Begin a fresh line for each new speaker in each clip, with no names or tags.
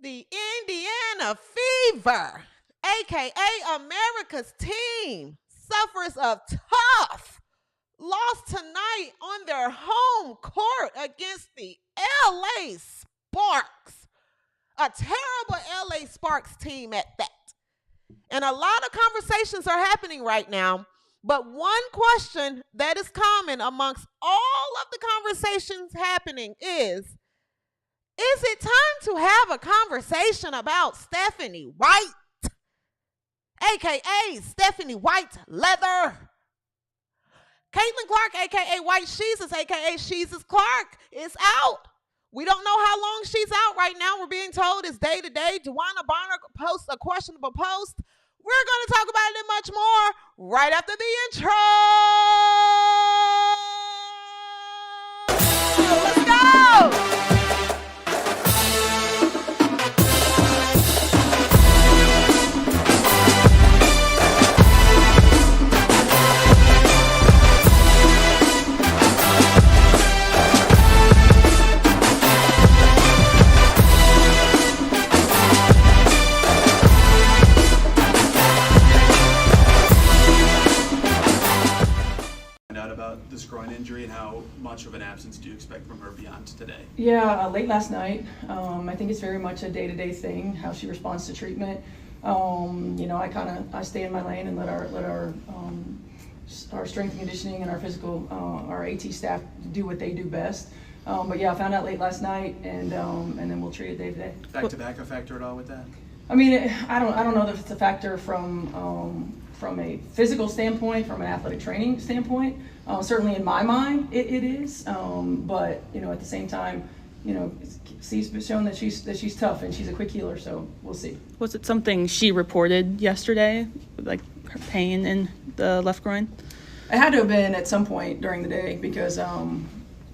The Indiana Fever, aka America's team, suffers of tough loss tonight on their home court against the LA Sparks. A terrible LA Sparks team at that. And a lot of conversations are happening right now. But one question that is common amongst all of the conversations happening is it time to have a conversation about Stephanie White, a.k.a. Stephanie White Leather? Caitlin Clark, a.k.a. White Sheezus, a.k.a. Sheezus Clark, is out. We don't know how long she's out right now. We're being told it's day to day. Dwana Bonner posts a questionable post. We're going to talk about it and much more right after the intro. Let's go.
This groin injury, and how much of an absence do you expect from her beyond today?
Yeah, late last night. I think it's very much a day-to-day thing, how she responds to treatment. I stay in my lane and let our strength and conditioning and our physical, our AT staff do what they do best. But yeah, I found out late last night, and then we'll treat it day to day.
Back to back a factor at all with that?
I mean, I don't know if it's a factor from a physical standpoint, from an athletic training standpoint. Certainly in my mind, it is. But at the same time, she's shown that she's tough and she's a quick healer. So we'll see.
Was it something she reported yesterday, like her pain in the left groin?
It had to have been at some point during the day because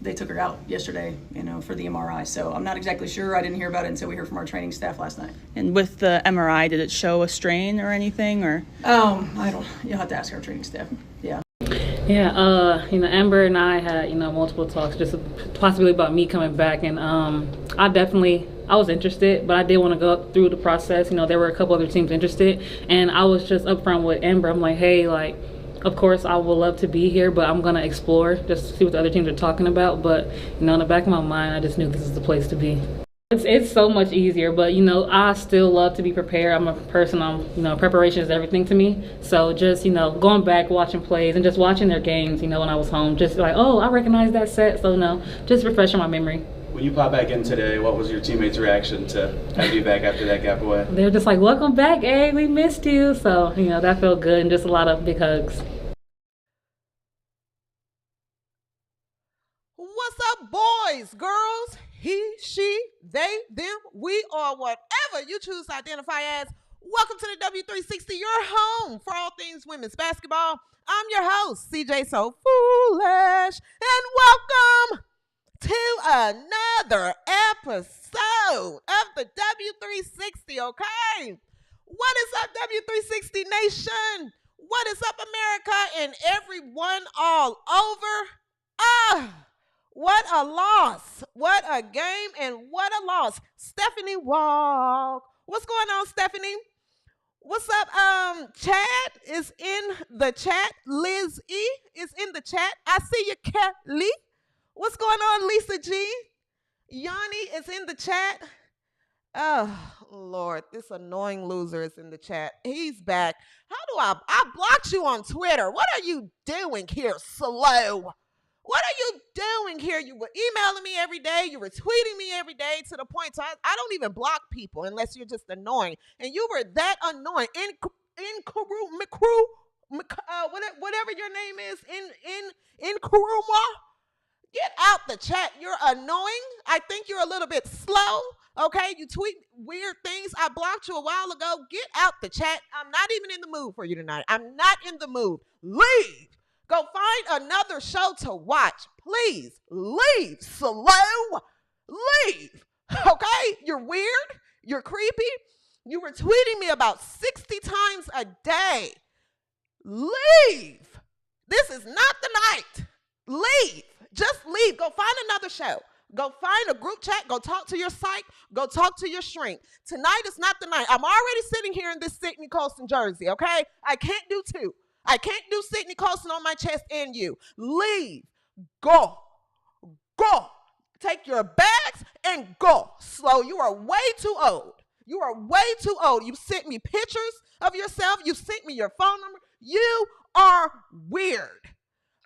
they took her out yesterday, for the MRI. So I'm not exactly sure. I didn't hear about it until we heard from our training staff last night.
And with the MRI, did it show a strain or anything, or?
I don't. You'll have to ask our training staff. Yeah.
Yeah. Amber and I had multiple talks, just possibly about me coming back, and I was interested, but I did want to go through the process. There were a couple other teams interested, and I was just upfront with Amber. I'm like, hey, of course, I would love to be here, but I'm going to explore, just to see what the other teams are talking about. But, in the back of my mind, I just knew this is the place to be. It's so much easier, but, I still love to be prepared. I'm a person, preparation is everything to me. So just, going back, watching plays, and just watching their games, when I was home, just like, oh, I recognize that set. So, just refreshing my memory.
When you pop back in today, what was your teammates' reaction to have you back after that gap away?
They're just like, welcome back, Egg, we missed you. So, that felt good, and just a lot of big hugs.
What's up, boys, girls, he, she, they, them, we, or whatever you choose to identify as? Welcome to the W360, your home for all things women's basketball. I'm your host, CJSoFoolish, and welcome to another episode of the W360, okay? What is up, W360 Nation? What is up, America and everyone all over? What a loss. What a game and what a loss. Stephanie Walk. What's going on, Stephanie? What's up? Chad is in the chat. Liz E is in the chat. I see you, Kelly. What's going on, Lisa G? Yanni is in the chat. Oh, Lord, this annoying loser is in the chat. He's back. How do I blocked you on Twitter. What are you doing here, slow? What are you doing here? You were emailing me every day. You were tweeting me every day to the point. So I don't even block people unless you're just annoying. And you were that annoying. Whatever your name is, in Kuruma. Get out the chat. You're annoying. I think you're a little bit slow. Okay, you tweet weird things. I blocked you a while ago. Get out the chat. I'm not even in the mood for you tonight. I'm not in the mood. Leave. Go find another show to watch. Please leave, slow. Leave. Okay? You're weird. You're creepy. You were tweeting me about 60 times a day. Leave. This is not the night. Leave. Just leave. Go find another show. Go find a group chat. Go talk to your psych. Go talk to your shrink. Tonight is not the night. I'm already sitting here in this Sydney Colson jersey, okay? I can't do two. I can't do Sydney Colson on my chest and you. Leave. Go. Go. Take your bags and go. Slow. You are way too old. You are way too old. You sent me pictures of yourself. You sent me your phone number. You are weird.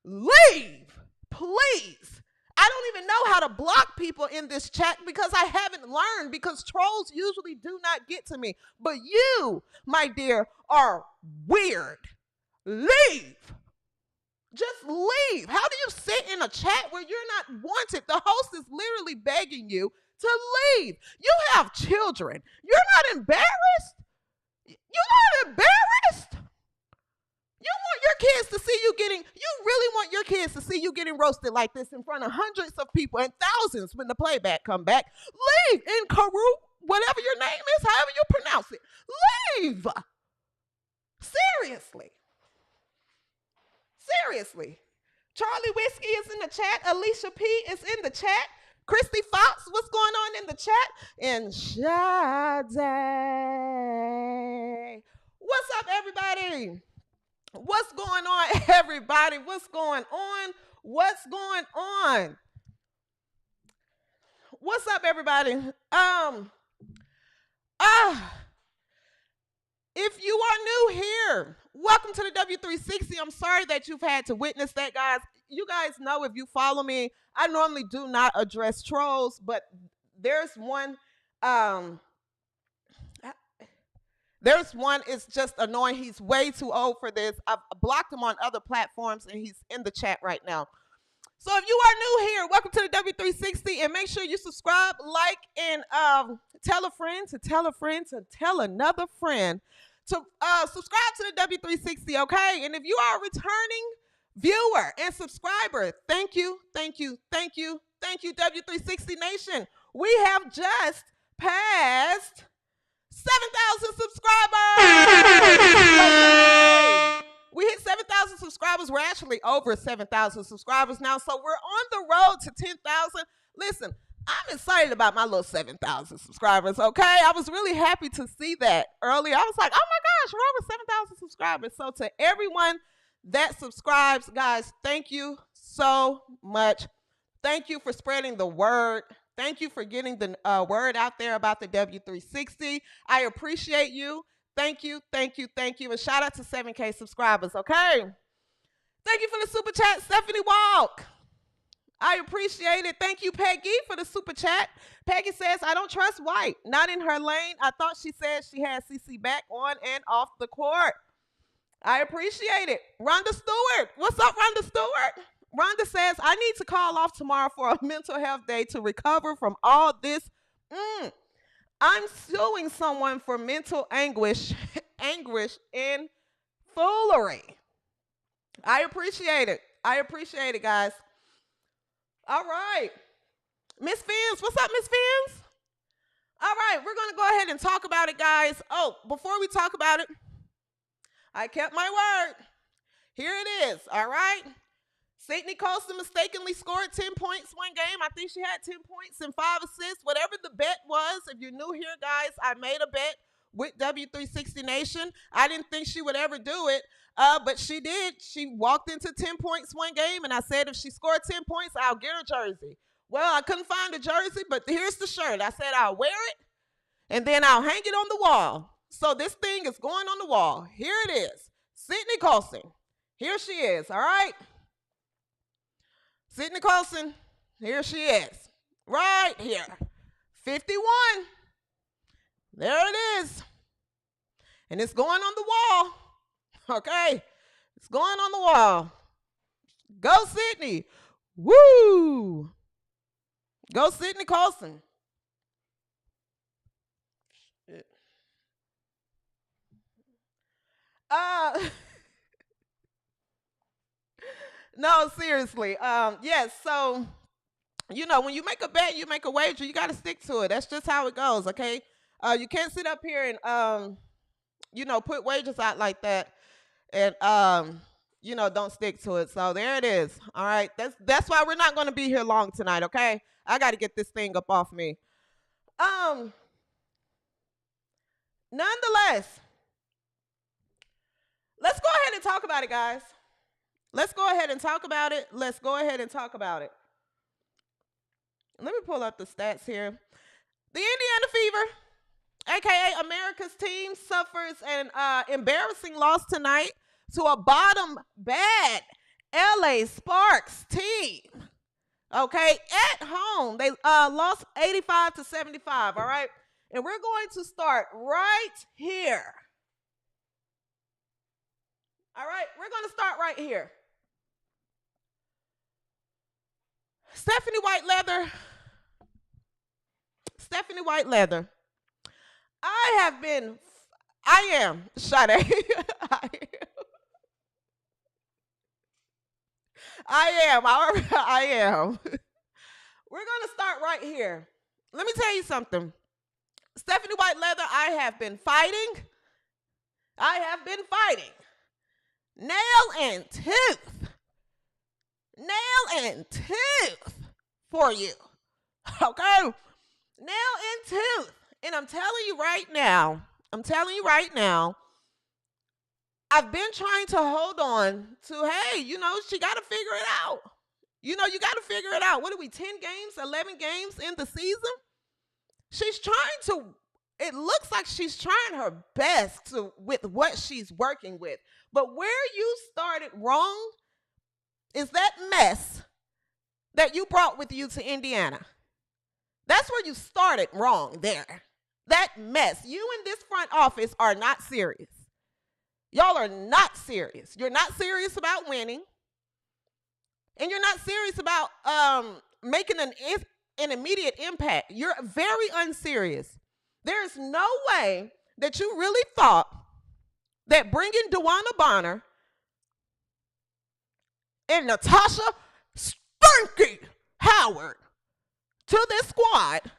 Leave, please. I don't even know how to block people in this chat because I haven't learned, because trolls usually do not get to me. But you, my dear, are weird. Leave. Just leave. How do you sit in a chat where you're not wanted? The host is literally begging you to leave. You have children. You're not embarrassed? You're not embarrassed? You want your kids to see you getting, you really want your kids to see you getting roasted like this in front of hundreds of people and thousands when the playback come back. Leave in Karu, whatever your name is, however you pronounce it. Leave. Seriously. Seriously. Charlie Whiskey is in the chat. Alicia P is in the chat. Christy Fox, what's going on in the chat? And Sade. What's up, everybody? What's going on, everybody? What's going on? What's going on? What's up, everybody? If you are new here, welcome to the W360. I'm sorry that you've had to witness that, guys. You guys know, if you follow me, I normally do not address trolls, but there's one, it's just annoying. He's way too old for this. I've blocked him on other platforms, and he's in the chat right now. So if you are new here, welcome to the W360, and make sure you subscribe, like, and tell a friend to tell a friend to tell another friend to subscribe to the W360, okay? And if you are a returning viewer and subscriber, thank you, thank you, thank you, thank you, W360 Nation. We have just passed 7,000 subscribers. We hit 7,000 subscribers. We're actually over 7,000 subscribers now. So we're on the road to 10,000. Listen, I'm excited about my little 7,000 subscribers, okay? I was really happy to see that earlier. I was like, oh my gosh, we're over 7,000 subscribers. So to everyone that subscribes, guys, thank you so much. Thank you for spreading the word. Thank you for getting the word out there about the W360. I appreciate you. Thank you, thank you, thank you. And shout out to 7K subscribers, okay? Thank you for the super chat, Stephanie Walk. I appreciate it. Thank you, Peggy, for the super chat. Peggy says, I don't trust White. Not in her lane. I thought she said she had CC back on and off the court. I appreciate it. Rhonda Stewart. What's up, Rhonda Stewart? Rhonda says, I need to call off tomorrow for a mental health day to recover from all this. I'm suing someone for mental anguish and foolery. I appreciate it. I appreciate it, guys. All right. Miss Fins, what's up, Miss Fins? All right, we're going to go ahead and talk about it, guys. Oh, before we talk about it, I kept my word. Here it is, all right? Sydney Colson mistakenly scored 10 points one game. I think she had 10 points and 5 assists. Whatever the bet was, if you're new here, guys, I made a bet with W360 Nation. I didn't think she would ever do it, but she did. She walked into 10 points one game, and I said if she scored 10 points, I'll get her jersey. Well, I couldn't find a jersey, but here's the shirt. I said I'll wear it, and then I'll hang it on the wall. So this thing is going on the wall. Here it is. Sydney Colson. Here she is, all right? Sydney Colson, here she is, right here, 51. There it is. And it's going on the wall, okay? It's going on the wall. Go, Sydney. Woo! Go, Sydney Colson. No, seriously. Yes, so, you know, when you make a bet, you make a wager, you got to stick to it. That's just how it goes, okay? You can't sit up here and, you know, put wagers out like that and don't stick to it. So there it is. All right. That's why we're not going to be here long tonight, okay? I got to get this thing up off me. Nonetheless, let's go ahead and talk about it, guys. Let's go ahead and talk about it. Let me pull up the stats here. The Indiana Fever, aka America's team, suffers an embarrassing loss tonight to a bottom bad LA Sparks team. Okay, at home, they lost 85-75, all right? And we're going to start right here. All right, we're going to start right here. Stephanie White Leather. I am, Sade. I am. We're going to start right here. Let me tell you something. Stephanie White Leather, I have been fighting. Nail and tooth for you. Okay? Nail and tooth. And I'm telling you right now, I've been trying to hold on to, hey, she got to figure it out. You got to figure it out. What are we, 10 games, 11 games in the season? It looks like she's trying her best with what she's working with. But where you started wrong is that mess that you brought with you to Indiana. That's where you started wrong there. That mess. You in this front office are not serious. Y'all are not serious. You're not serious about winning. And you're not serious about making an immediate impact. You're very unserious. There's no way that you really thought that bringing Dwana Bonner and Natasha Stinky Howard to this squad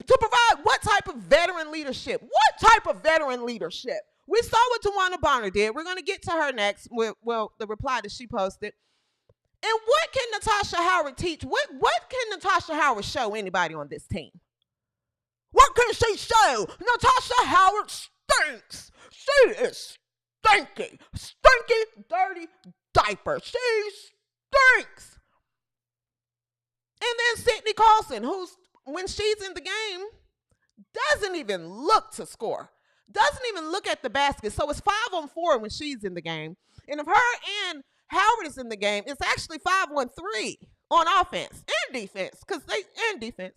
to provide what type of veteran leadership? We saw what Dwana Bonner did. We're going to get to her next with, the reply that she posted. And what can Natasha Howard teach? What can Natasha Howard show anybody on this team? What can she show? Natasha Howard stinks. She is stinky, dirty diaper. She stinks. And then Sydney Carlson, who's, when she's in the game, doesn't even look to score. Doesn't even look at the basket. So it's 5-on-4 when she's in the game. And if her and Howard is in the game, it's actually 5-on-3 on offense and defense. And defense.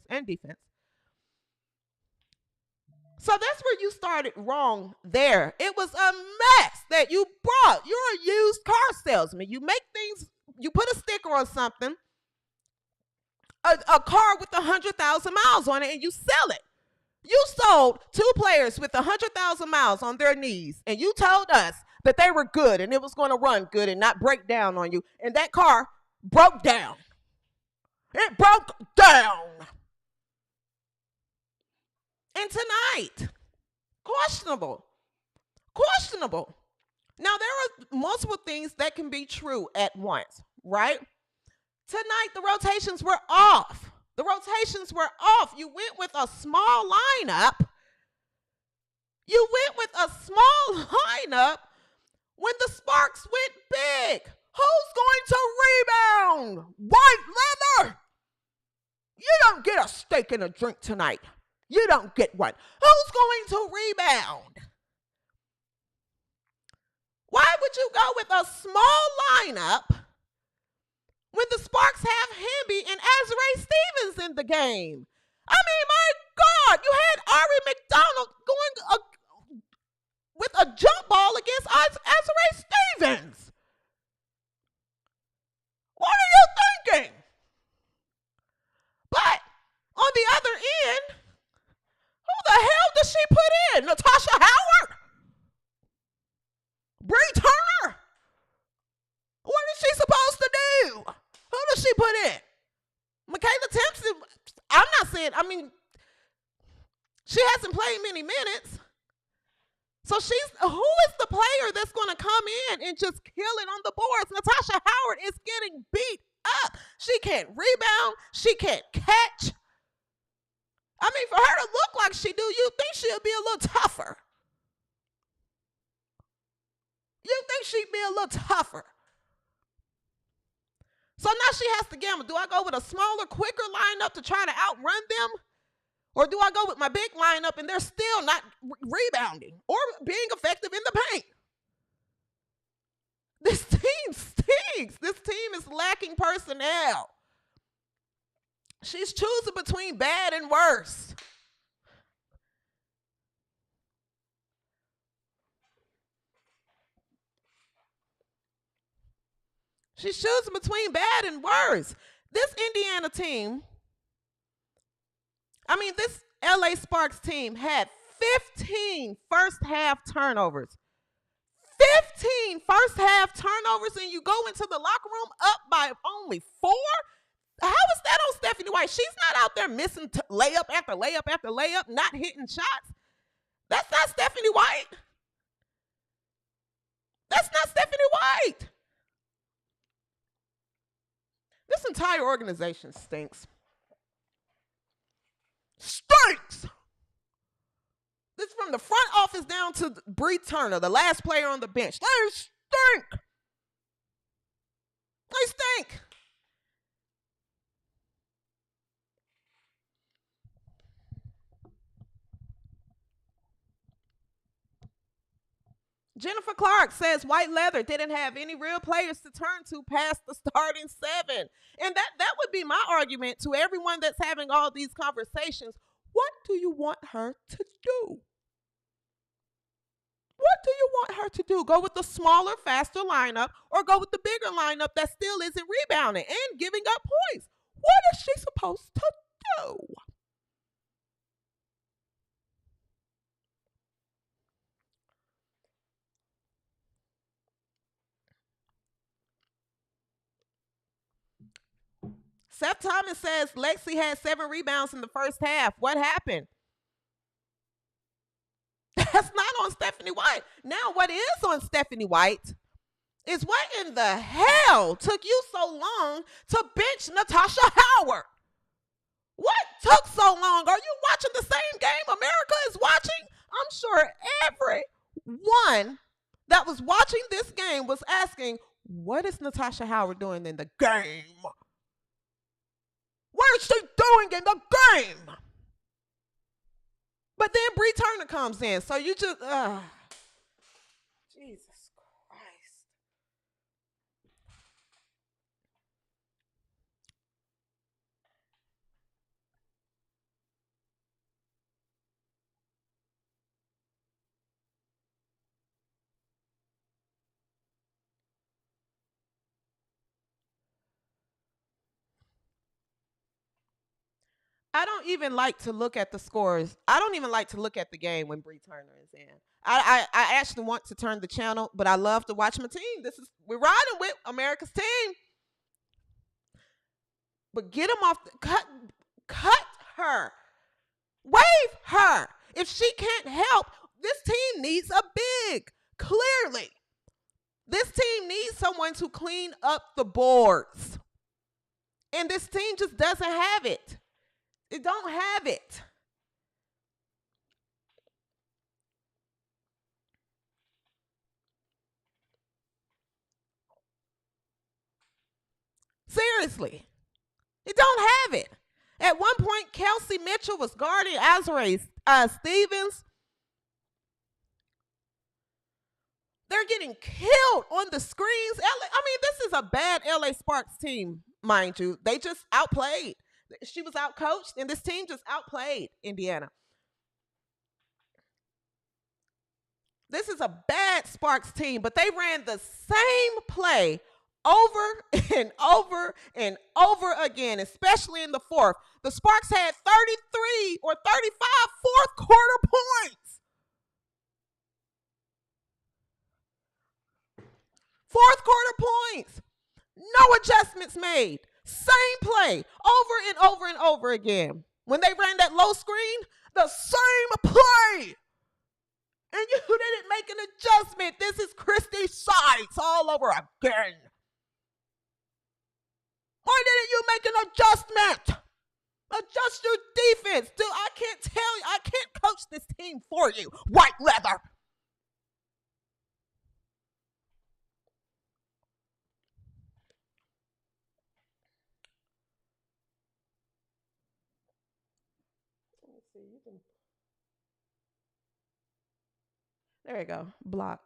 So that's where you started wrong there. It was a mess that you brought. You're a used car salesman. You make things, you put a sticker on something, a car with 100,000 miles on it, and you sell it. You sold 2 players with 100,000 miles on their knees, and you told us that they were good and it was going to run good and not break down on you. And that car broke down. It broke down. And tonight, questionable. Now, there are multiple things that can be true at once, right? Tonight, the rotations were off. You went with a small lineup. When the Sparks went big. Who's going to rebound? White Leather! You don't get a steak and a drink tonight. You don't get one. Who's going to rebound? Why would you go with a small lineup when the Sparks have Hemby and Azrae Stevens in the game? I mean, my God, you had Ari McDonald going with a jump ball against Azrae Stevens. What are you thinking? But on the other end, who the hell does she put in? Natasha Howard? Bree Turner? What is she supposed to do? Who does she put in? Michaela Timpson? I'm not saying, she hasn't played many minutes. So who is the player that's going to come in and just kill it on the boards? Natasha Howard is getting beat up. She can't rebound. She can't catch. I mean, for her to look like she do, you think she'll be a little tougher. You think she'd be a little tougher. So now she has to gamble. Do I go with a smaller, quicker lineup to try to outrun them? Or do I go with my big lineup and they're still not rebounding or being effective in the paint? This team stinks. This team is lacking personnel. She's choosing between bad and worse. She's choosing between bad and worse. This Indiana team, this LA Sparks team had 15 first half turnovers. 15 first half turnovers, and you go into the locker room up by only 4? How is that on Stephanie White? She's not out there missing layup after layup after layup, not hitting shots. That's not Stephanie White. That's not Stephanie White. This entire organization stinks. Stinks! This is from the front office down to Bree Turner, the last player on the bench. They stink! They stink! Jennifer Clark says White Leather didn't have any real players to turn to past the starting 7. And that would be my argument to everyone that's having all these conversations. What do you want her to do? What do you want her to do? Go with the smaller, faster lineup or go with the bigger lineup that still isn't rebounding and giving up points? What is she supposed to do? Seth Thomas says Lexi had 7 rebounds in the first half. What happened? That's not on Stephanie White. Now, what is on Stephanie White is what in the hell took you so long to bench Natasha Howard? What took so long? Are you watching the same game America is watching? I'm sure everyone that was watching this game was asking, what is Natasha Howard doing in the game? What is she doing in the game? But then Bree Turner comes in. So you just, Jesus Christ. I don't even like to look at the scores. I don't even like to look at the game when Bree Turner is in. I actually want to turn the channel, but I love to watch my team. We're riding with America's team. But get them off. Cut her. Waive her. If she can't help, this team needs a big. Clearly. This team needs someone to clean up the boards. And this team just doesn't have it. It don't have it. Seriously. It don't have it. At one point, Kelsey Mitchell was guarding Azrae Stevens. They're getting killed on the screens. This is a bad LA Sparks team, mind you. They just outplayed. She was outcoached, and this team just outplayed Indiana. This is a bad Sparks team, but they ran the same play over and over and over again, especially in the fourth. The Sparks had 33 or 35 fourth quarter points. Fourth quarter points. No adjustments made. Same play over and over and over again. When they ran that low screen, the same play. And you didn't make an adjustment. This is Christy Sides all over again. Why didn't you make an adjustment? Adjust your defense. Dude, I can't tell you. I can't coach this team for you. White leather. Let me see. You can. There you go. Block.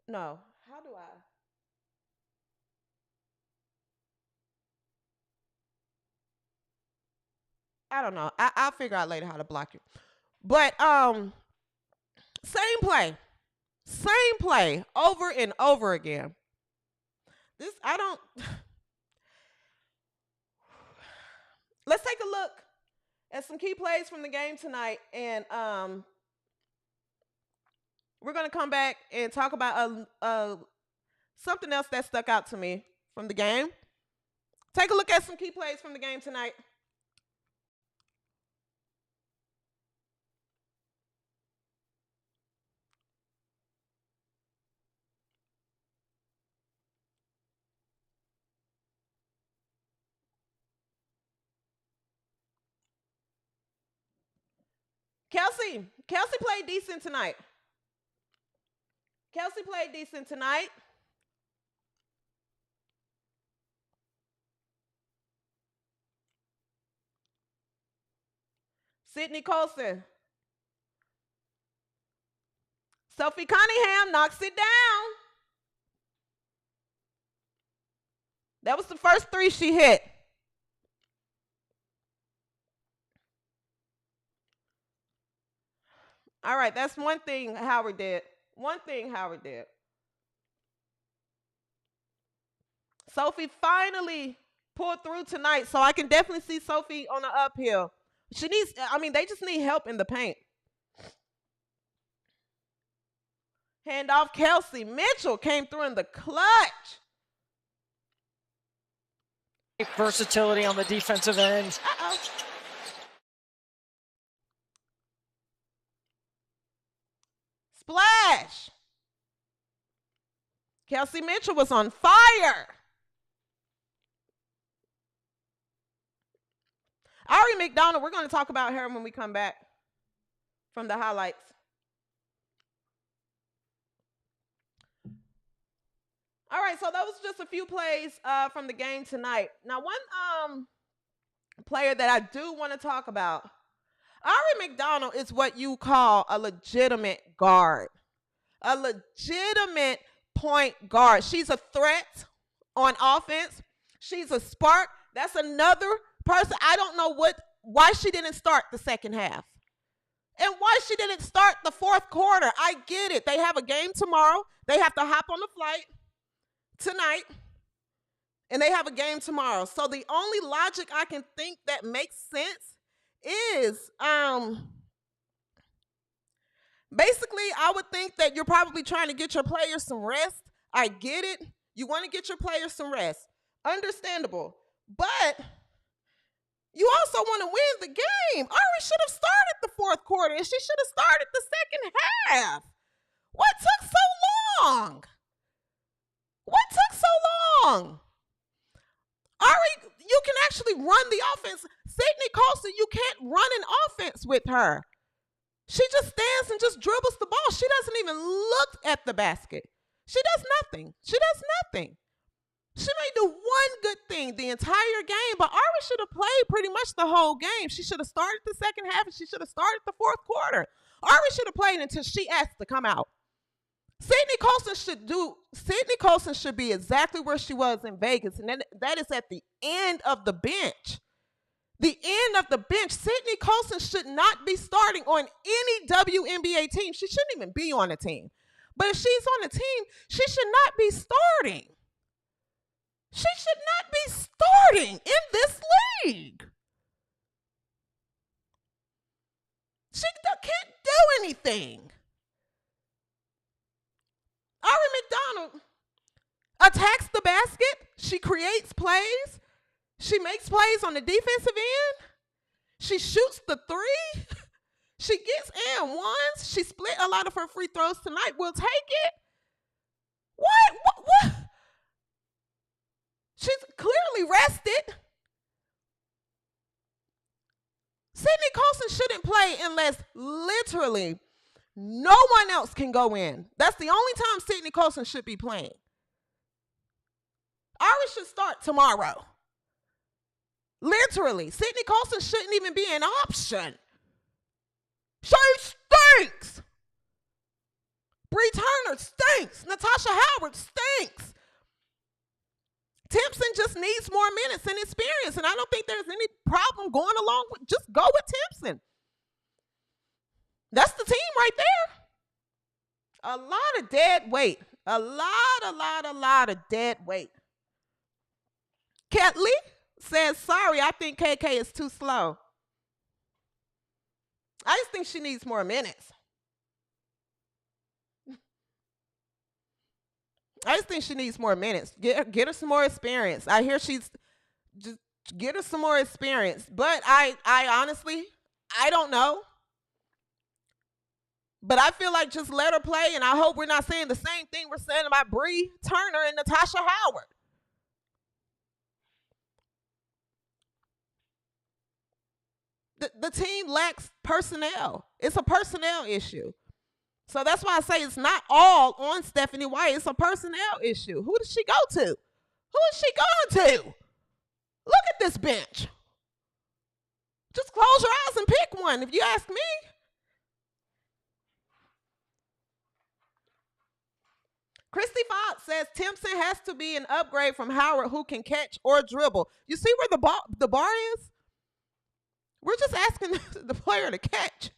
No. How do I? I don't know. I'll figure out later how to block you. But same play. Same play over and over again. This I don't Let's take a look at some key plays from the game tonight, and we're going to come back and talk about something else that stuck out to me from the game. Take a look at some key plays from the game tonight. Kelsey played decent tonight. Kelsey played decent tonight. Sydney Colson. Sophie Cunningham knocks it down. That was the first three she hit. All right, that's one thing Howard did. Sophie finally pulled through tonight, so I can definitely see Sophie on the uphill. They just need help in the paint. Handoff, Kelsey. Mitchell came through in the clutch.
Versatility on the defensive end.
Uh-oh. Splash. Kelsey Mitchell was on fire. Ari McDonald, we're going to talk about her when we come back from the highlights. All right, so that was just a few plays from the game tonight. Now, one player that I do want to talk about, Ari McDonald is what you call a legitimate guard, a legitimate point guard. She's a threat on offense. She's a spark. That's another person. I don't know why she didn't start the second half and why she didn't start the fourth quarter. I get it. They have a game tomorrow. They have to hop on the flight tonight, and they have a game tomorrow. So the only logic I can think that makes sense is basically I would think that you're probably trying to get your players some rest. I get it. You want to get your players some rest. Understandable. But you also want to win the game. Ari should have started the fourth quarter, and she should have started the second half. What took so long? What took so long? Ari, you can actually run the offense. Sydney Colson, you can't run an offense with her. She just stands and just dribbles the ball. She doesn't even look at the basket. She does nothing. She may do one good thing the entire game, but Ari should have played pretty much the whole game. She should have started the second half, and she should have started the fourth quarter. Ari should have played until she asked to come out. Sydney Colson should be exactly where she was in Vegas, and that is at the end of the bench. The end of the bench. Sydney Colson should not be starting on any WNBA team. She shouldn't even be on a team. But if she's on a team, she should not be starting. She should not be starting in this league. She can't do anything. Ari McDonald attacks the basket. She creates plays. She makes plays on the defensive end. She shoots the three. She gets in once. She split a lot of her free throws tonight. We'll take it. What? She's clearly rested. Sydney Colson shouldn't play unless literally no one else can go in. That's the only time Sydney Colson should be playing. Ari should start tomorrow. Literally. Sydney Colson shouldn't even be an option. She stinks. Bree Turner stinks. Natasha Howard stinks. Timpson just needs more minutes and experience, and I don't think there's any problem going along with just go with Timpson. That's the team right there. A lot of dead weight. A lot of dead weight. Ketley says, sorry, I think KK is too slow. I just think she needs more minutes. I just think she needs more minutes. Get her some more experience. I hear she's just get her some more experience. But I honestly, I don't know. But I feel like just let her play, and I hope we're not saying the same thing we're saying about Bree Turner and Natasha Howard. The team lacks personnel. It's a personnel issue. So that's why I say it's not all on Stephanie White. It's a personnel issue. Who does she go to? Who is she going to? Look at this bench. Just close your eyes and pick one, if you ask me. Christy Fox says Timpson has to be an upgrade from Howard, who can catch or dribble. You see where the bar is? We're just asking the player to catch.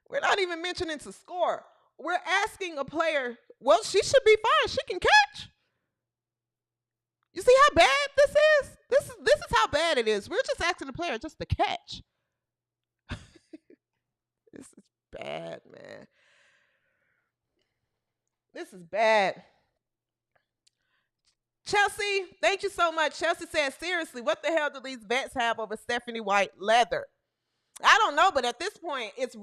We're not even mentioning to score. We're asking a player, well, she should be fine. She can catch. You see how bad this is? This is how bad it is. We're just asking the player just to catch. This is bad, man. This is bad. Chelsea, thank you so much. Chelsea says, seriously, what the hell do these vets have over Stephanie White leather? I don't know, but at this point, it's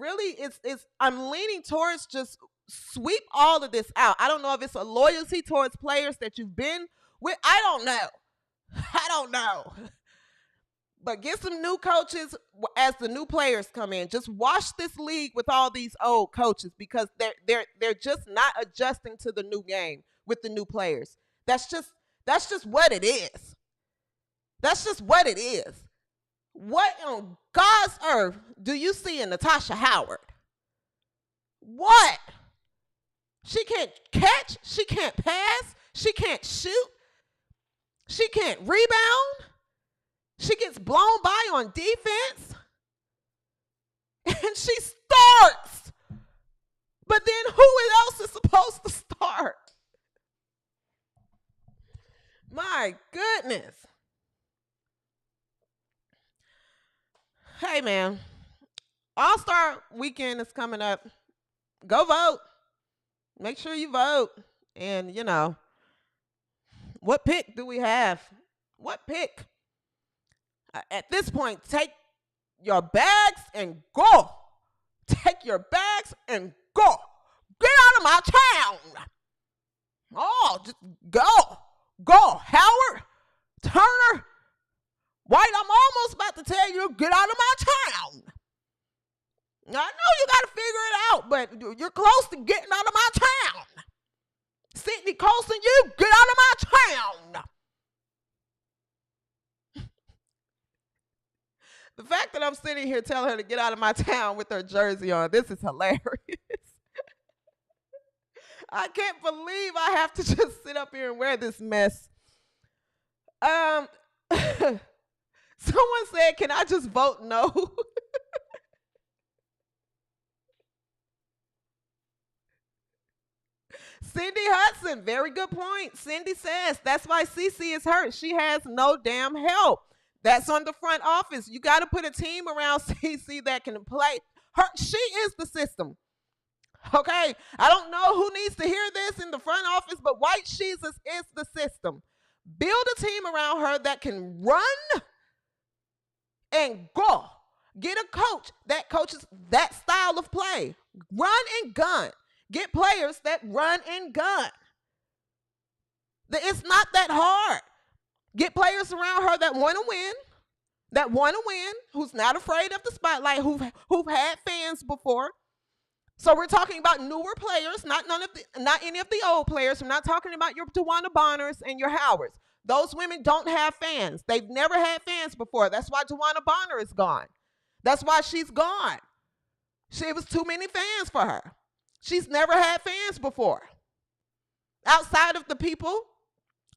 I'm leaning towards just sweep all of this out. I don't know if it's a loyalty towards players that you've been with. I don't know. But get some new coaches as the new players come in. Just wash this league with all these old coaches, because they're just not adjusting to the new game with the new players. That's just what it is. That's just what it is. What on God's earth do you see in Natasha Howard? What? She can't catch. She can't pass. She can't shoot. She can't rebound. She gets blown by on defense. And she starts. But then who else is supposed to start? My goodness. Hey, man. All-Star weekend is coming up. Go vote. Make sure you vote. And, what pick do we have? What pick? At this point, take your bags and go. Take your bags and go. Get out of my town. Oh, just go. Go. Howard, Turner, White, I'm almost about to tell you to get out of my town. I know you got to figure it out, but you're close to getting out of my town. Sydney Colson, you get out of my town. The fact that I'm sitting here telling her to get out of my town with her jersey on, this is hilarious. I can't believe I have to just sit up here and wear this mess. Someone said, can I just vote no? Cindy Hudson, very good point. Cindy says, that's why CC is hurt. She has no damn help. That's on the front office. You got to put a team around CC that can play. She is the system. Okay? I don't know who needs to hear this in the front office, but White Jesus is the system. Build a team around her that can run and go. Get a coach that coaches that style of play. Run and gun. Get players that run and gun. It's not that hard. Get players around her that want to win, who's not afraid of the spotlight, who've had fans before. So we're talking about newer players, not any of the old players. We're not talking about your Dwana Bonners and your Howards. Those women don't have fans. They've never had fans before. That's why Dwana Bonner is gone. That's why she's gone. It was too many fans for her. She's never had fans before. Outside of the people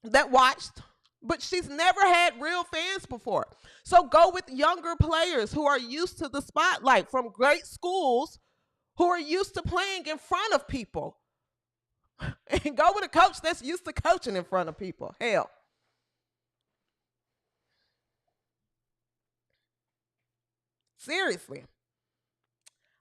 that watched, but she's never had real fans before. So go with younger players who are used to the spotlight from great schools, who are used to playing in front of people. And go with a coach that's used to coaching in front of people. Hell. Seriously.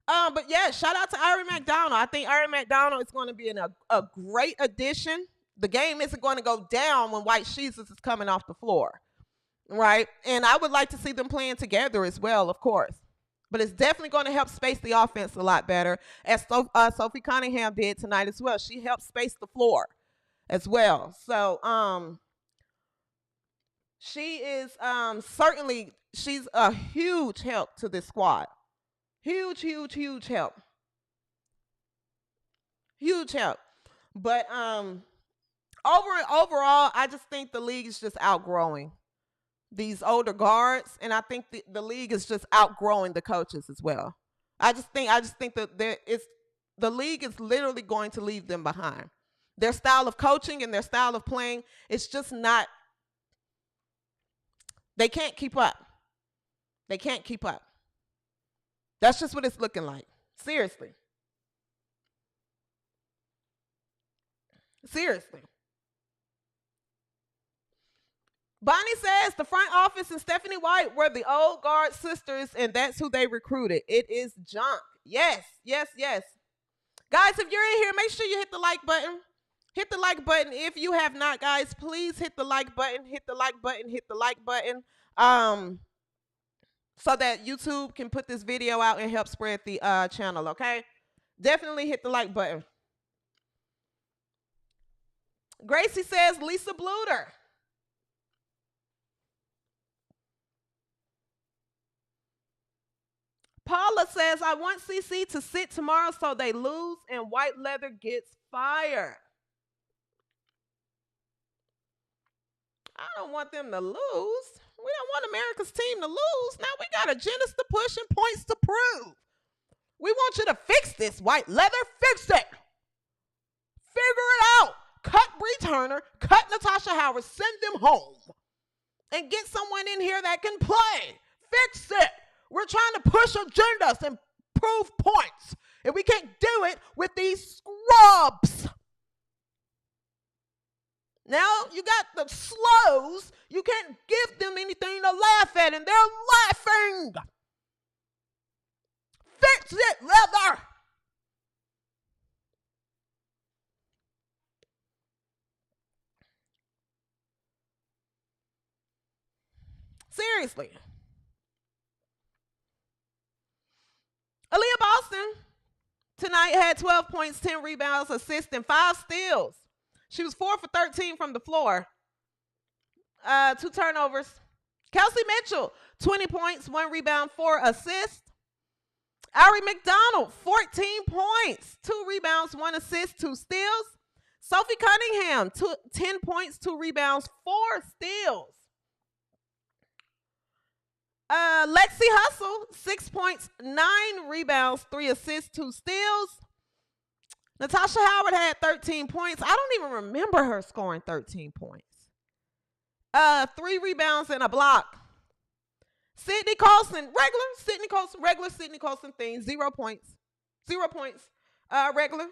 But yeah, shout out to Ari McDonald. I think Ari McDonald is going to be a great addition. The game isn't going to go down when White Jesus is coming off the floor, right? And I would like to see them playing together as well, of course. But it's definitely going to help space the offense a lot better, as Sophie Cunningham did tonight as well. She helped space the floor as well. So she is certainly, she's a huge help to this squad. Huge, huge, huge help. Huge help. But overall, I just think the league is just outgrowing these older guards, and I think the league is just outgrowing the coaches as well. I just think that the league is literally going to leave them behind. Their style of coaching and their style of playing, it's just not, they can't keep up. They can't keep up. That's just what it's looking like. Seriously. Seriously. Bonnie says the front office and Stephanie White were the old guard sisters, and that's who they recruited. It is junk. Yes, yes, yes. Guys, if you're in here, make sure you hit the like button. Hit the like button. If you have not, guys, please hit the like button. Hit the like button. Hit the like button. So that YouTube can put this video out and help spread the channel, okay? Definitely hit the like button. Gracie says Lisa Bluter. Paula says, I want CC to sit tomorrow so they lose and White Leather gets fired. I don't want them to lose. We don't want America's team to lose. Now we got agendas to push and points to prove. We want you to fix this, White Leather. Fix it. Figure it out. Cut Bree Turner. Cut Natasha Howard. Send them home. And get someone in here that can play. Fix it. We're trying to push agendas and prove points. And we can't do it with these scrubs. Now you got the slows. You can't give them anything to laugh at, and they're laughing. Fix it, Leather. Seriously. Aaliyah Boston tonight had 12 points, 10 rebounds, assists, and 5 steals. She was 4 for 13 from the floor. 2 turnovers. Kelsey Mitchell, 20 points, 1 rebound, 4 assists. Ari McDonald, 14 points, 2 rebounds, 1 assist, 2 steals. Sophie Cunningham, 10 points, 2 rebounds, 4 steals. Lexi Hustle, 6 points, 9 rebounds, 3 assists, 2 steals. Natasha Howard had 13 points. I don't even remember her scoring 13 points. 3 rebounds and a block. Sydney Colson, regular Sydney Colson thing, 0 points. 0 points. Regular.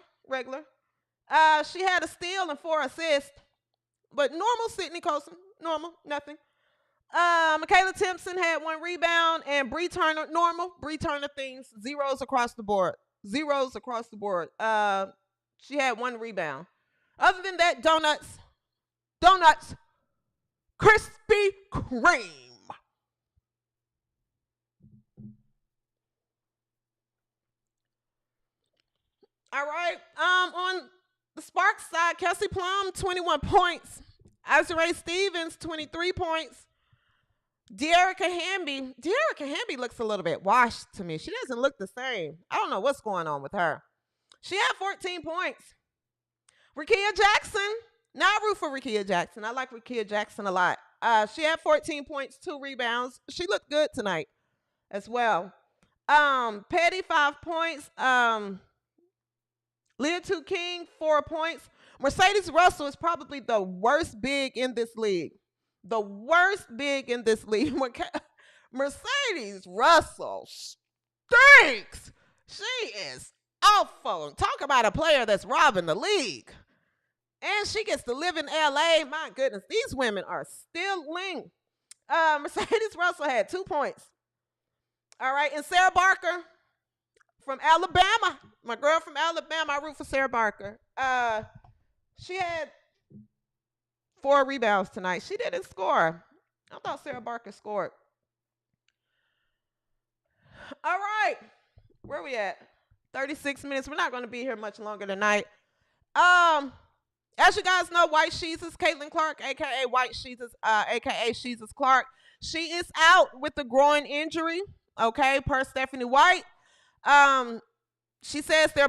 She had a steal and 4 assists. But normal Sydney Colson, normal, nothing. Michaela Timpson had 1 rebound, and Bree Turner, normal. Bree Turner things, zeros across the board. Zeros across the board. She had 1 rebound. Other than that, donuts, Krispy Kreme. All right. On the Sparks side, Kelsey Plum, 21 points. Azure Stevens, 23 points. De'Arica Hamby looks a little bit washed to me. She doesn't look the same. I don't know what's going on with her. She had 14 points. Rickea Jackson. Now I root for Rickea Jackson. I like Rickea Jackson a lot. She had 14 points, 2 rebounds. She looked good tonight as well. Petty, 5 points. Leah 2 King, 4 points. Mercedes Russell is probably the worst big in this league. The worst big in this league. Mercedes Russell stinks. She is awful. Talk about a player that's robbing the league. And she gets to live in LA. My goodness, these women are still linked. Mercedes Russell had 2 points. All right, and Sarah Barker from Alabama. My girl from Alabama, I root for Sarah Barker. She had 4 rebounds tonight. She didn't score. I thought Sarah Barker scored. All right, where are we at? 36 minutes. We're not going to be here much longer tonight. As you guys know, White Sheezus, Caitlin Clark, a.k.a. White Sheezus, a.k.a. Sheezus Clark, she is out with a groin injury, okay, per Stephanie White. She says they're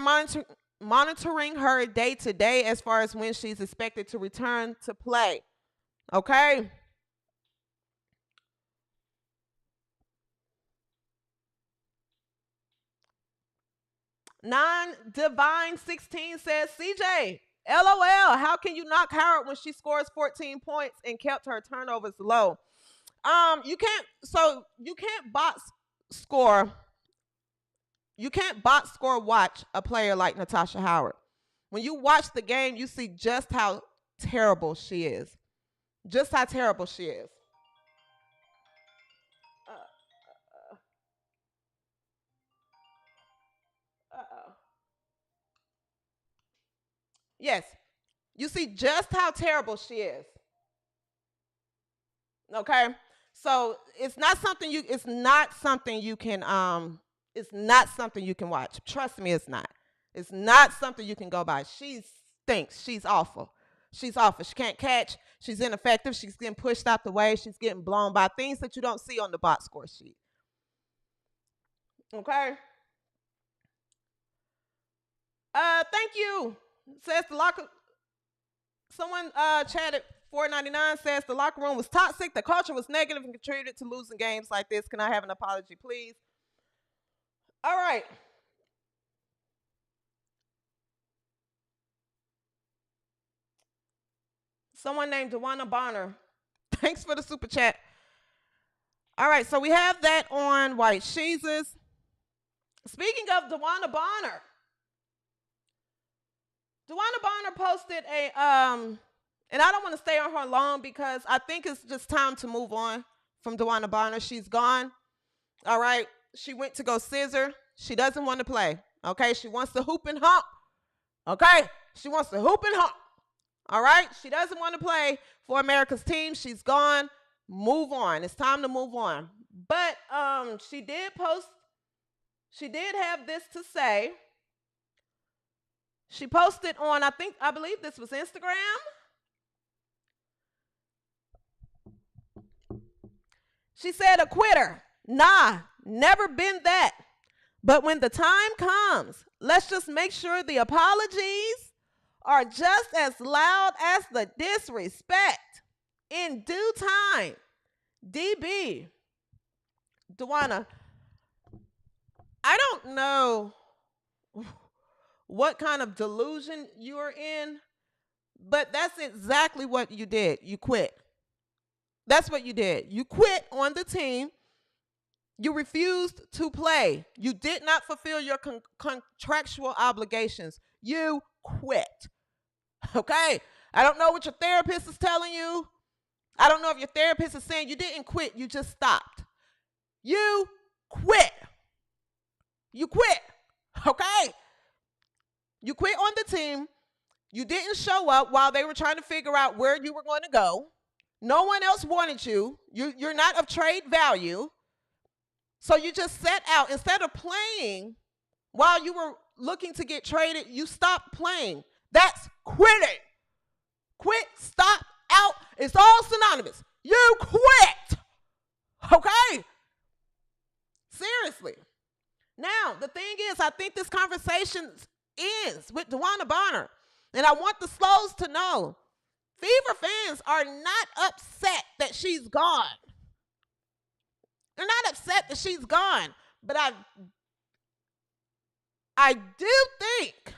monitoring her day to day as far as when she's expected to return to play, okay? Non-Divine16 says, CJ, LOL, how can you knock Howard when she scores 14 points and kept her turnovers low? You can't box score. You can't box score watch a player like Natasha Howard. When you watch the game, you see just how terrible she is. Just how terrible she is. Yes, you see just how terrible she is. Okay, so it's not something you can watch. Trust me, it's not. It's not something you can go by. She stinks. She's awful. She's awful. She can't catch. She's ineffective. She's getting pushed out the way. She's getting blown by things that you don't see on the box score sheet. Okay. Thank you. Says the locker. Someone chatted 499 says the locker room was toxic. The culture was negative and contributed to losing games like this. Can I have an apology, please? All right. Someone named Dwana Bonner. Thanks for the super chat. All right, so we have that on White Sheezus. Speaking of Dwana Bonner, Dwana Bonner posted and I don't want to stay on her long because I think it's just time to move on from Dwana Bonner. She's gone. All right. She went to go scissor. She doesn't want to play. Okay. She wants to hoop and hump. Okay. She wants to hoop and hump. All right. She doesn't want to play for America's team. She's gone. Move on. It's time to move on. But she did have this to say. She posted on, I believe this was Instagram. She said, a quitter. Nah, never been that. But when the time comes, let's just make sure the apologies are just as loud as the disrespect. In due time, DB. Dwana, I don't know what kind of delusion you're in, but that's exactly what you did. You quit. That's what you did. You quit on the team. You refused to play. You did not fulfill your contractual obligations. You quit. Okay? I don't know what your therapist is telling you. I don't know if your therapist is saying you didn't quit. You just stopped. You quit. You quit. Okay? You quit on the team. You didn't show up while they were trying to figure out where you were going to go. No one else wanted you. You're not of trade value. So you just sat out instead of playing while you were looking to get traded, you stop playing. That's quitting. Quit, stop, out. It's all synonymous. You quit. Okay? Seriously. Now, the thing is, I think this conversation ends with Dwana Bonner. And I want the Slows to know, Fever fans are not upset that she's gone. They're not upset that she's gone. But I do think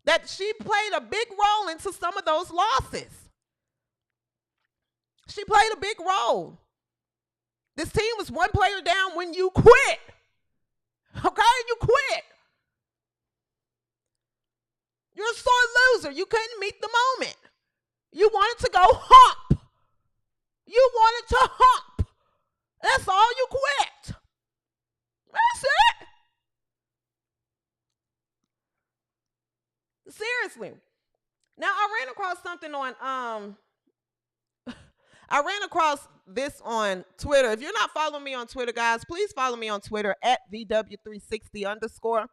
that she played a big role into some of those losses. She played a big role. This team was one player down when you quit. Okay? You quit. You're a sore loser. You couldn't meet the moment. You wanted to go hump. You wanted to hump. That's all. You quit. That's it. Seriously. Now, I ran across something on, I ran across this on Twitter. If you're not following me on Twitter, guys, please follow me on Twitter at the W360_,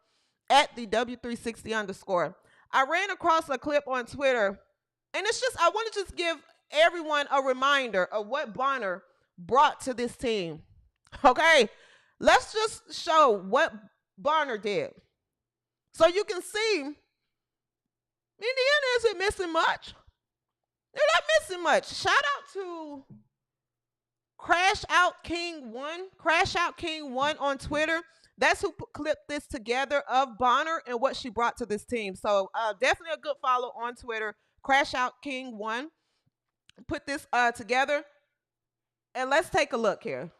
at the W360_. I ran across a clip on Twitter, and it's just, I want to just give everyone a reminder of what Bonner brought to this team. Okay? Let's just show what Bonner did. So you can see, Indiana isn't missing much. They're not missing much. Shout out to Crash Out King 1 on Twitter. That's who clipped this together of Bonner and what she brought to this team. So definitely a good follow on Twitter. Crash Out King 1 put this together. And let's take a look here.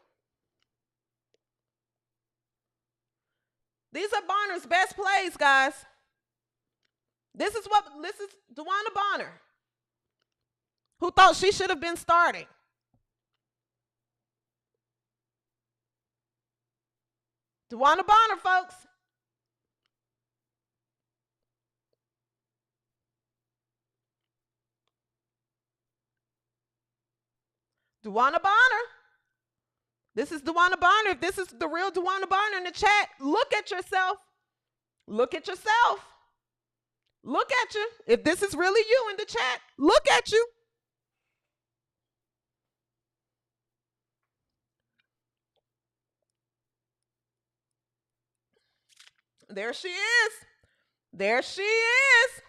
These are Bonner's best plays, guys. This is Dwana Bonner, who thought she should have been starting. Dwana Bonner, folks. Dwana Bonner. This is Dwana Bonner. If this is the real Dwana Bonner in the chat, look at yourself. Look at yourself. Look at you. If this is really you in the chat, look at you. There she is. There she is.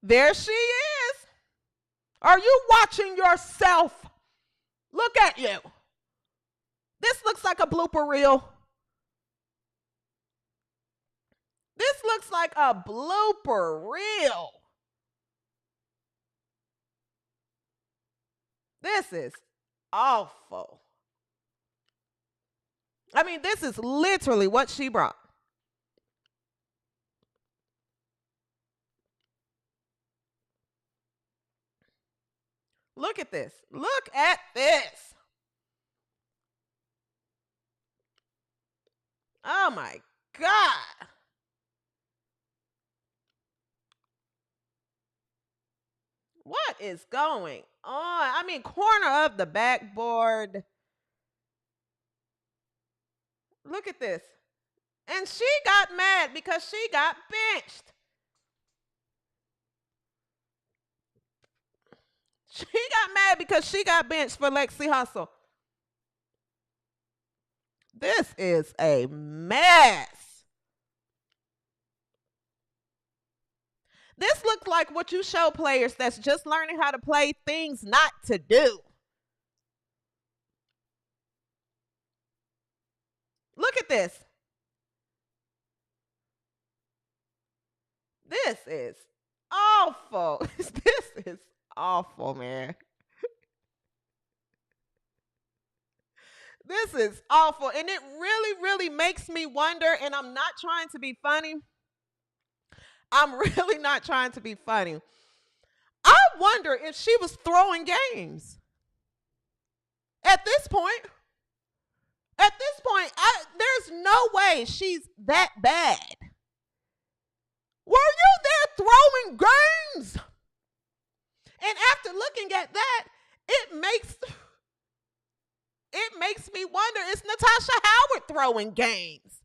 There she is. Are you watching yourself? Look at you. This looks like a blooper reel. This looks like a blooper reel. This is awful. I mean, this is literally what she brought. Look at this. Look at this. Oh my God. What is going on? I mean, corner of the backboard. Look at this. And she got mad because she got benched. She got mad because she got benched for Lexi Hustle. This is a mess. This looks like what you show players that's just learning how to play things not to do. Look at this. This is awful. This is awful, man. This is awful. And it really, really makes me wonder, and I'm not trying to be funny. I'm really not trying to be funny. I wonder if she was throwing games. At this point, there's no way she's that bad. Were you there throwing games? And after looking at that, it makes me wonder, is Natasha Howard throwing games?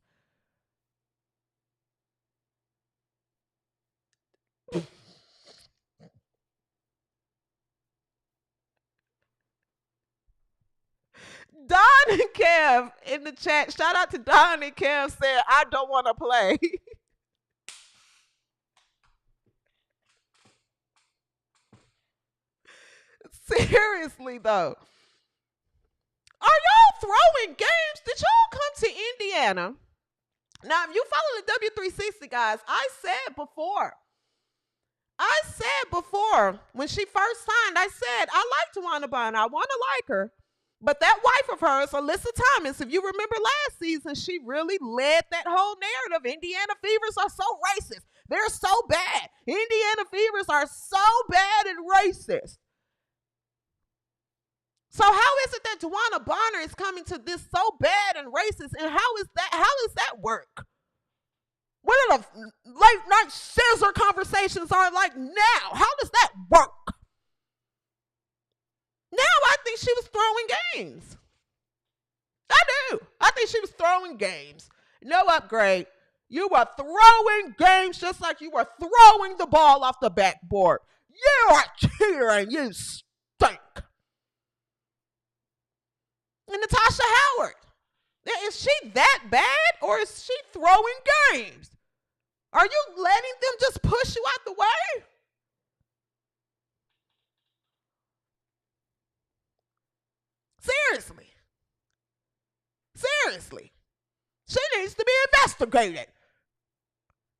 Don and Kev in the chat, shout out to Don and Kev, said, I don't want to play. Seriously, though. Are y'all throwing games? Did y'all come to Indiana? Now, if you follow the W360, guys, I said before, when she first signed, I said, I like Dwana Bonner. I want to like her. But that wife of hers, Alyssa Thomas, if you remember last season, she really led that whole narrative. Indiana Fevers are so racist. They're so bad. Indiana Fevers are so bad and racist. So how is it that Dwana Bonner is coming to this so bad and racist? And how does that work? What are the late night scissor conversations are like now? How does that work? Now I think she was throwing games. I do. I think she was throwing games. No upgrade. You were throwing games just like you were throwing the ball off the backboard. You are cheating. You stink. And Natasha Howard, is she that bad or is she throwing games? Are you letting them just push you out the way? Seriously. She needs to be investigated.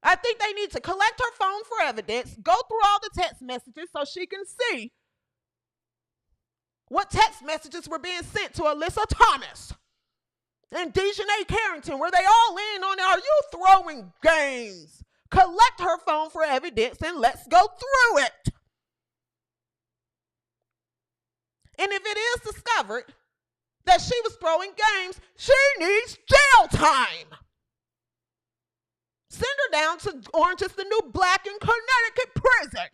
I think they need to collect her phone for evidence, go through all the text messages so she can see what text messages were being sent to Alyssa Thomas and Dejanay Carrington. Were they all in on it? Are you throwing games? Collect her phone for evidence and let's go through it. And if it is discovered that she was throwing games, she needs jail time. Send her down to Orange is the New Black in Connecticut prison.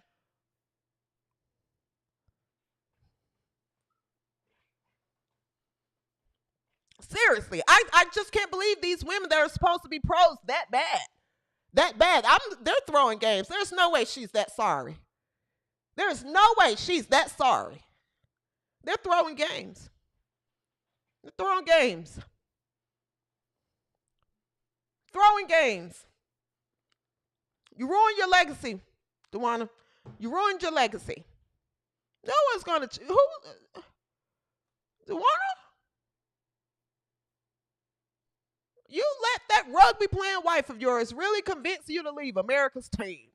Seriously, I just can't believe these women that are supposed to be pros that bad. That bad. They're throwing games. There's no way she's that sorry. There's no way she's that sorry. They're throwing games. They're throwing games. Throwing games. You ruined your legacy, Dwana. You ruined your legacy. No one's going to... Who? Dwana? You let that rugby playing wife of yours really convince you to leave America's team.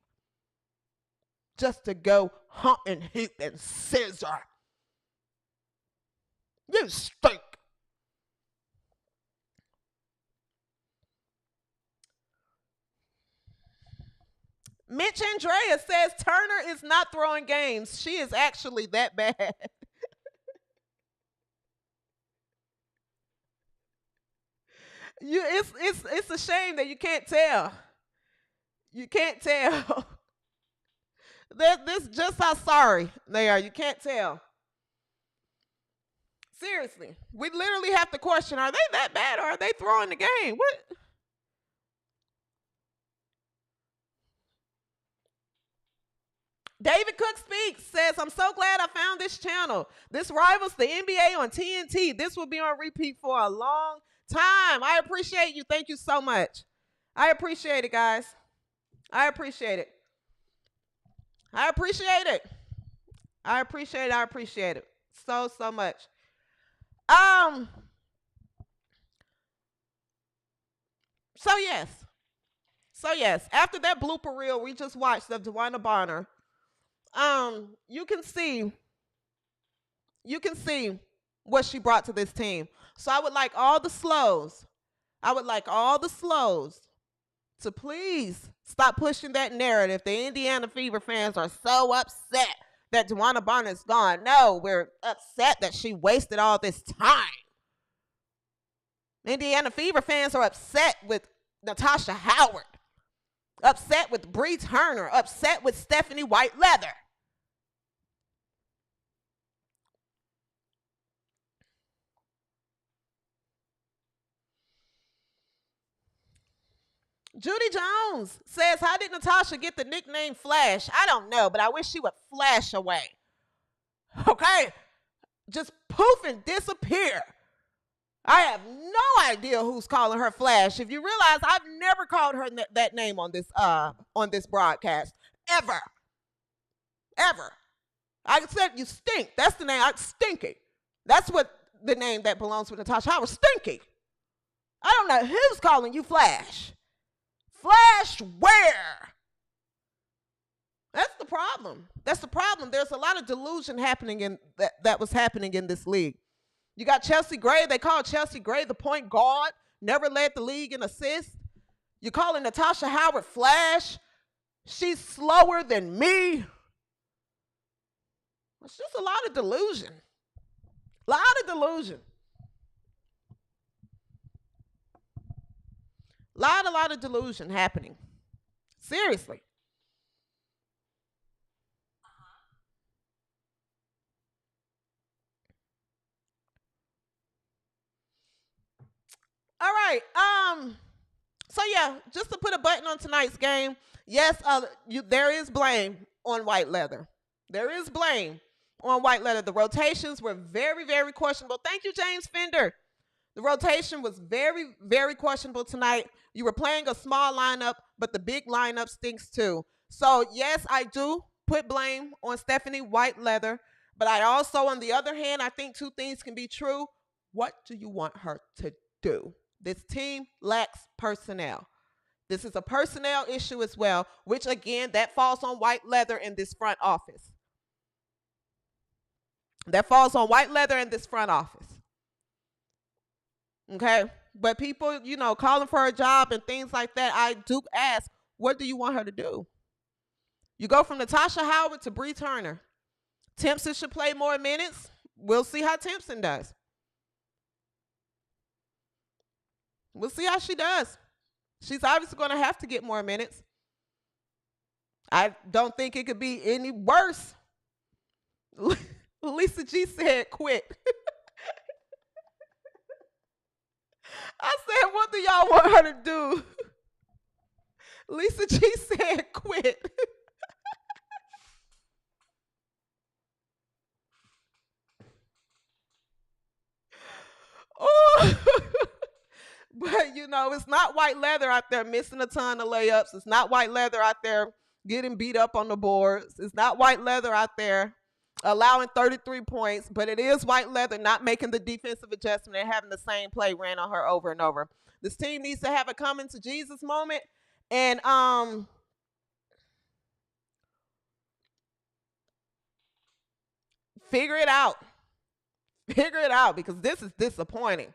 Just to go hump and hoop and scissor. You stink. Mitch Andrea says Turner is not throwing games. She is actually that bad. It's a shame that you can't tell. You can't tell. This just how sorry they are. You can't tell. Seriously, we literally have to question: are they that bad, or are they throwing the game? What? David Cook Speaks says, I'm so glad I found this channel. This rivals the NBA on TNT. This will be on repeat for a long time. I appreciate you. Thank you so much. I appreciate it, guys. I appreciate it. I appreciate it. I appreciate it. I appreciate it so much. So yes, after that blooper reel we just watched of Dwana Bonner, you can see what she brought to this team. So I would like all the slows to please stop pushing that narrative. The Indiana Fever fans are so upset that Dwana Bonner is gone. No, we're upset that she wasted all this time. Indiana Fever fans are upset with Natasha Howard, upset with Bree Turner, upset with Stephanie White Leather. Judy Jones says, how did Natasha get the nickname Flash? I don't know, but I wish she would flash away. Okay? Just poof and disappear. I have no idea who's calling her Flash. If you realize, I've never called her that name on this broadcast. Ever. I said you stink. That's the name. Stinky. That's what the name that belongs with Natasha Howard. Stinky. I don't know who's calling you Flash. Flash where? That's the problem. There's a lot of delusion happening in that was happening in this league. You got Chelsea Gray. They call Chelsea Gray the point guard. Never led the league in assists. You're calling Natasha Howard Flash. She's slower than me. It's just a lot of delusion. A lot of delusion happening. Seriously. All right. So yeah, just to put a button on tonight's game, yes, there is blame on White Leather. The rotations were very, very questionable. Thank you, James Fender. The rotation was very, very questionable tonight. You were playing a small lineup, but the big lineup stinks too. So yes, I do put blame on Stephanie White Leather, but I also, on the other hand, I think two things can be true. What do you want her to do? This team lacks personnel. This is a personnel issue as well, which again, that falls on White Leather in this front office. Okay? But people, calling for a job and things like that, I do ask, what do you want her to do? You go from Natasha Howard to Bree Turner. Timpson should play more minutes. We'll see how Timpson does. We'll see how she does. She's obviously going to have to get more minutes. I don't think it could be any worse. Lisa G said quit. I said, what do y'all want her to do? Lisa G said quit. Oh. But, it's not White Leather out there missing a ton of layups. It's not White Leather out there getting beat up on the boards. It's not White Leather out there allowing 33 points, but it is White Leather not making the defensive adjustment and having the same play ran on her over and over. This team needs to have a coming to Jesus moment and figure it out. Because this is disappointing.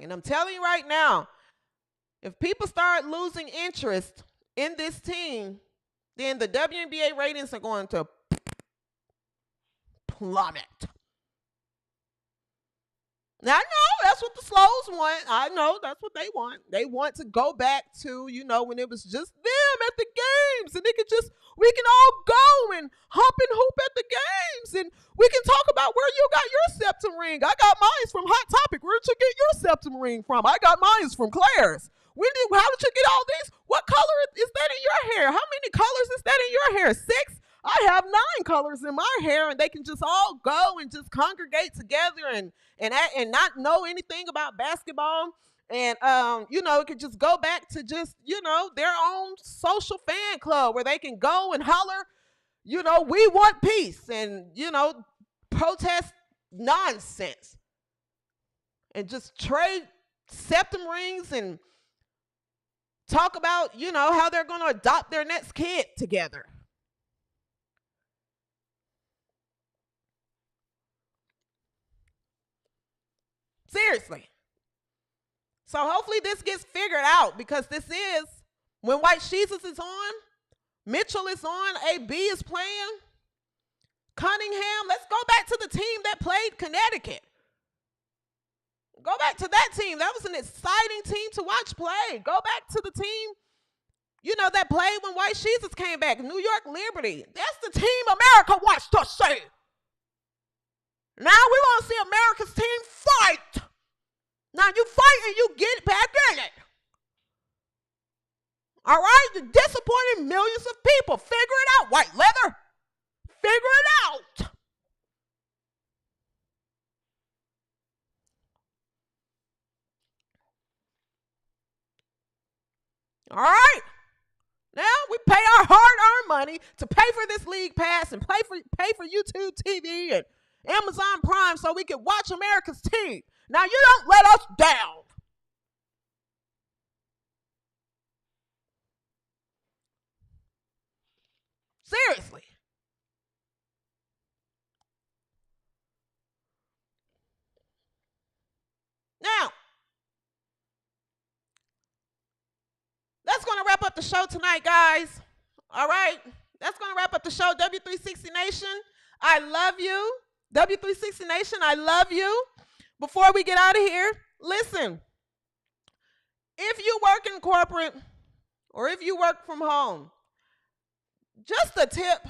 And I'm telling you right now, if people start losing interest in this team, then the WNBA ratings are going to plummet. Now, I know that's what the Slows want. I know that's what they want. They want to go back to, when it was just them at the games and we can all go and hump and hoop at the games and we can talk about where you got your septum ring. I got mine from Hot Topic. Where'd you get your septum ring from? I got mine from Claire's. How did you get all these? What color is that in your hair? How many colors is that in your hair? 6? I have 9 colors in my hair, and they can just all go and just congregate together and not know anything about basketball. And, it could just go back to just, their own social fan club where they can go and holler, we want peace and, protest nonsense and just trade septum rings and talk about, how they're going to adopt their next kid together. Seriously. So hopefully this gets figured out because this is, when White Jesus is on, Mitchell is on, AB is playing, Cunningham, let's go back to the team that played Connecticut. Go back to that team. That was an exciting team to watch play. Go back to the team, that played when White Jesus came back, New York Liberty. That's the team America wants to see. Now we want to see America's team fight. Now you fight and you get back in it. All right? You're disappointing millions of people. Figure it out, white leather. Figure it out. All right? Now we pay our hard-earned money to pay for this league pass and pay for YouTube TV and Amazon Prime so we can watch America's team. Now you don't let us down. Seriously. Now, that's going to wrap up the show tonight, guys. All right? That's going to wrap up the show. W360 Nation, I love you. W360 Nation, I love you. Before we get out of here, listen. If you work in corporate or if you work from home, just a tip,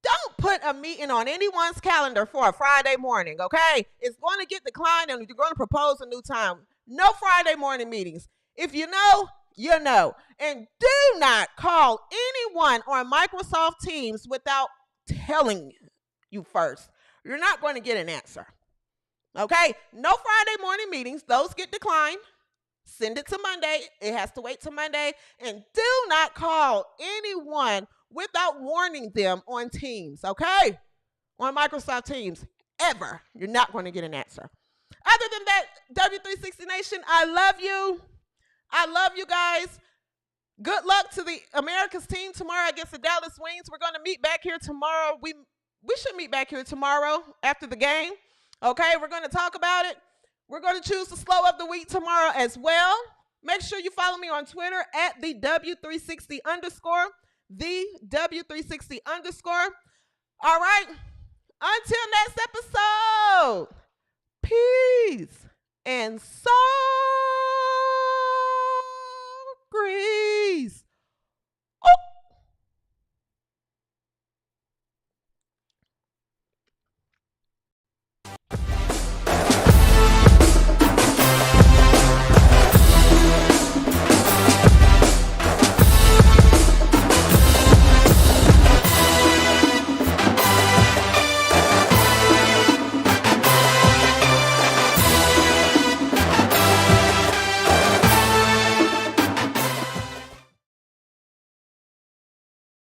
don't put a meeting on anyone's calendar for a Friday morning, okay? It's going to get declined and you're going to propose a new time. No Friday morning meetings. If you know, you know. And do not call anyone on Microsoft Teams without telling you first. You're not going to get an answer, okay? No Friday morning meetings. Those get declined. Send it to Monday. It has to wait till Monday. And do not call anyone without warning them on Teams, okay? On Microsoft Teams, ever. You're not going to get an answer. Other than that, W360 Nation, I love you. I love you guys. Good luck to the America's team tomorrow against the Dallas Wings. We're going to meet back here tomorrow. We should meet back here tomorrow after the game, okay? We're going to talk about it. We're going to choose the slow of the week tomorrow as well. Make sure you follow me on Twitter at the W360 _. The W360 _. All right. Until next episode. Peace and so